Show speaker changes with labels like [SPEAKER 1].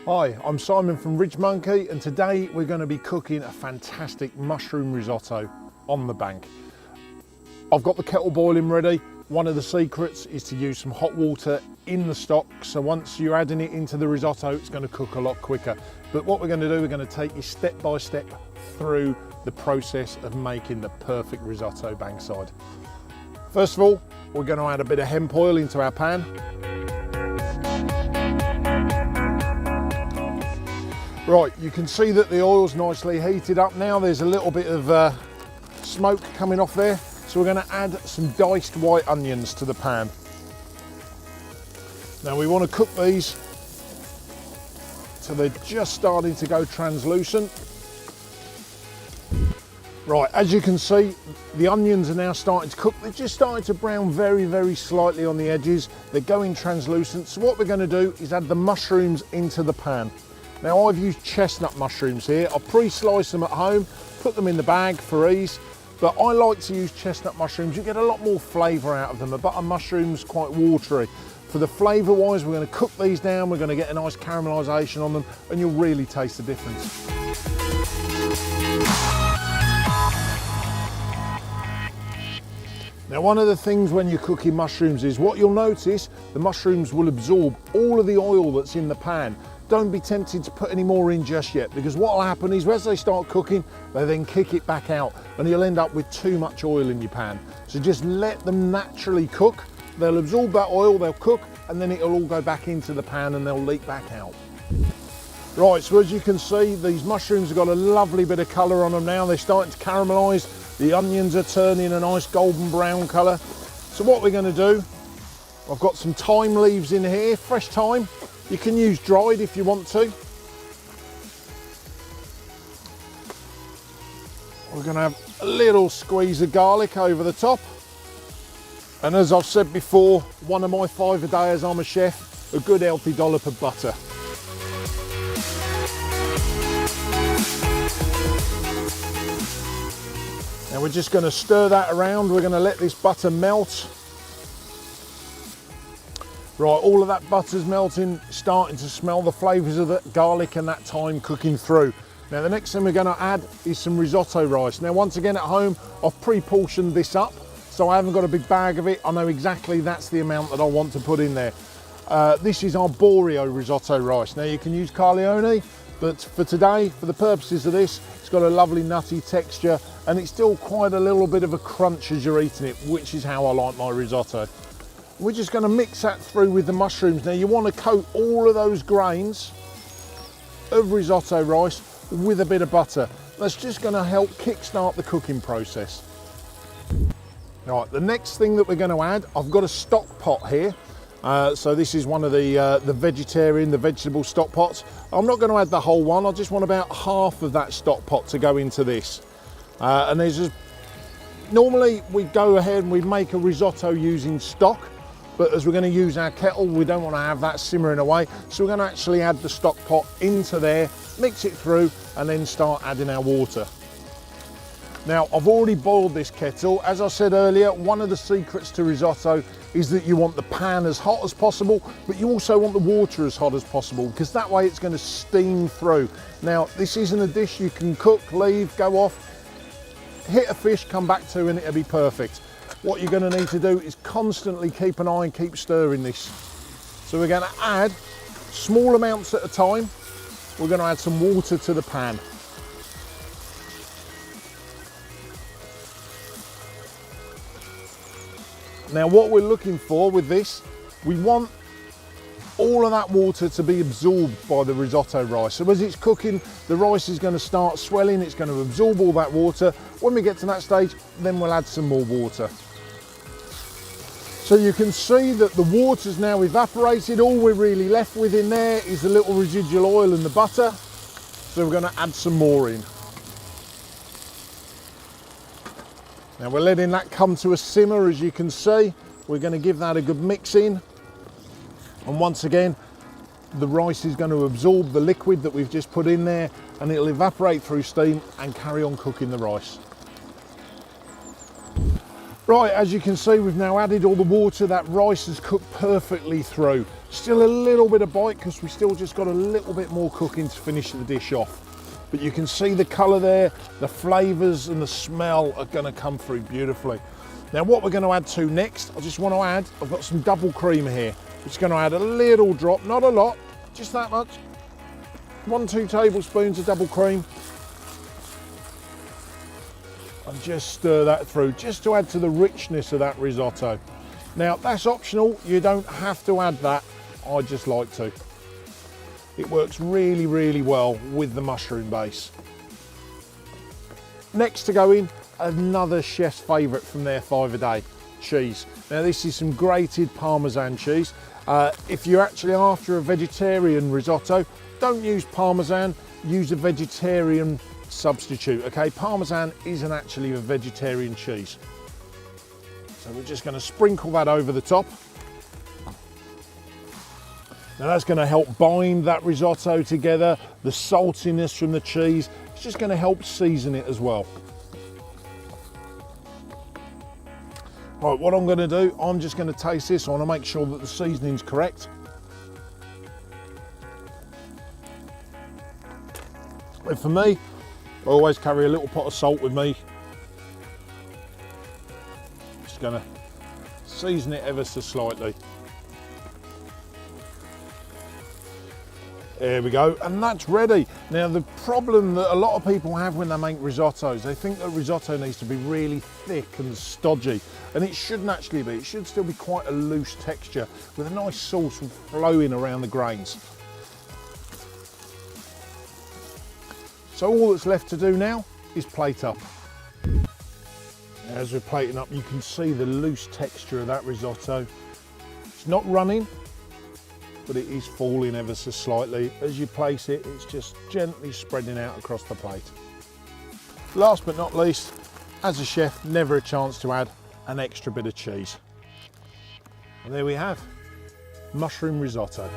[SPEAKER 1] Hi, I'm Simon from Ridge Monkey, and today we're going to be cooking a fantastic mushroom risotto on the bank. I've got the kettle boiling ready. One of the secrets is to use some hot water in the stock, so once you're adding it into the risotto, it's going to cook a lot quicker. But what we're going to do, we're going to take you step by step through the process of making the perfect risotto bankside. First of all, we're going to add a bit of hemp oil into our pan. Right, you can see that the oil's nicely heated up now. There's a little bit of smoke coming off there. So we're going to add some diced white onions to the pan. Now we want to cook these so they're just starting to go translucent. Right, as you can see, the onions are now starting to cook. They're just starting to brown very, very slightly on the edges. They're going translucent. So what we're going to do is add the mushrooms into the pan. Now I've used chestnut mushrooms here. I pre-slice them at home, put them in the bag for ease, but I like to use chestnut mushrooms. You get a lot more flavour out of them. A butter mushroom's quite watery. For the flavour wise, we're going to cook these down, we're going to get a nice caramelisation on them, and you'll really taste the difference. Now one of the things when you're cooking mushrooms is what you'll notice, the mushrooms will absorb all of the oil that's in the pan. Don't be tempted to put any more in just yet, because what will happen is as they start cooking, they then kick it back out and you'll end up with too much oil in your pan. So just let them naturally cook. They'll absorb that oil, they'll cook, and then it'll all go back into the pan and they'll leak back out. Right, so as you can see, these mushrooms have got a lovely bit of colour on them now. They're starting to caramelise. The onions are turning a nice golden brown colour. So what we're going to do, I've got some thyme leaves in here, fresh thyme. You can use dried if you want to. We're going to have a little squeeze of garlic over the top. And as I've said before, one of my 5 a day as I'm a chef, a good healthy dollop of butter. Now we're just going to stir that around. We're going to let this butter melt. Right, all of that butter's melting, starting to smell the flavours of the garlic and that thyme cooking through. Now the next thing we're going to add is some risotto rice. Now once again at home, I've pre-portioned this up, so I haven't got a big bag of it. I know exactly that's the amount that I want to put in there. This is arborio risotto rice. Now you can use Carleone, but for today, for the purposes of this, it's got a lovely nutty texture and it's still quite a little bit of a crunch as you're eating it, which is how I like my risotto. We're just going to mix that through with the mushrooms. Now you want to coat all of those grains of risotto rice with a bit of butter. That's just going to help kickstart the cooking process. All right, the next thing that we're going to add, I've got a stock pot here. So this is one of the vegetable stock pots. I'm not going to add the whole one. I just want about half of that stock pot to go into this. And there's just, normally we go ahead and we make a risotto using stock. But as we're going to use our kettle, we don't want to have that simmering away. So we're going to actually add the stock pot into there, mix it through, and then start adding our water. Now, I've already boiled this kettle. As I said earlier, one of the secrets to risotto is that you want the pan as hot as possible, but you also want the water as hot as possible, because that way it's going to steam through. Now, this isn't a dish you can cook, leave, go off, hit a fish, come back to, and it'll be perfect. What you're going to need to do is constantly keep an eye and keep stirring this. So we're going to add small amounts at a time. We're going to add some water to the pan. Now what we're looking for with this, we want all of that water to be absorbed by the risotto rice. So as it's cooking, the rice is going to start swelling, it's going to absorb all that water. When we get to that stage, then we'll add some more water. So you can see that the water's now evaporated. All we're really left with in there is the little residual oil and the butter. So we're going to add some more in. Now we're letting that come to a simmer, as you can see. We're going to give that a good mix in. And once again, the rice is going to absorb the liquid that we've just put in there, and it'll evaporate through steam and carry on cooking the rice. Right, as you can see, we've now added all the water. That rice has cooked perfectly through. Still a little bit of bite because we still just got a little bit more cooking to finish the dish off. But you can see the colour there, the flavours and the smell are going to come through beautifully. Now what we're going to add to next, I just want to add, I've got some double cream here. Just going to add a little drop, not a lot, just that much. 1-2 tablespoons of double cream. And just stir that through, just to add to the richness of that risotto. Now that's optional, you don't have to add that, I just like to. It works really, really well with the mushroom base. Next to go in, another chef's favourite from their 5-a-day, cheese. Now this is some grated Parmesan cheese. If you're actually after a vegetarian risotto, don't use Parmesan, use a vegetarian substitute, okay? Parmesan isn't actually a vegetarian cheese. So we're just going to sprinkle that over the top. Now that's going to help bind that risotto together, the saltiness from the cheese. It's just going to help season it as well. Right, what I'm going to do, I'm just going to taste this. I want to make sure that the seasoning's correct. And for me, I always carry a little pot of salt with me. Just going to season it ever so slightly. There we go, and that's ready. Now the problem that a lot of people have when they make risottos, they think that risotto needs to be really thick and stodgy, and it shouldn't actually be. It should still be quite a loose texture with a nice sauce flowing around the grains. So all that's left to do now is plate up. As we're plating up, you can see the loose texture of that risotto. It's not running, but it is falling ever so slightly. As you place it, it's just gently spreading out across the plate. Last but not least, as a chef, never a chance to add an extra bit of cheese. And there we have, mushroom risotto.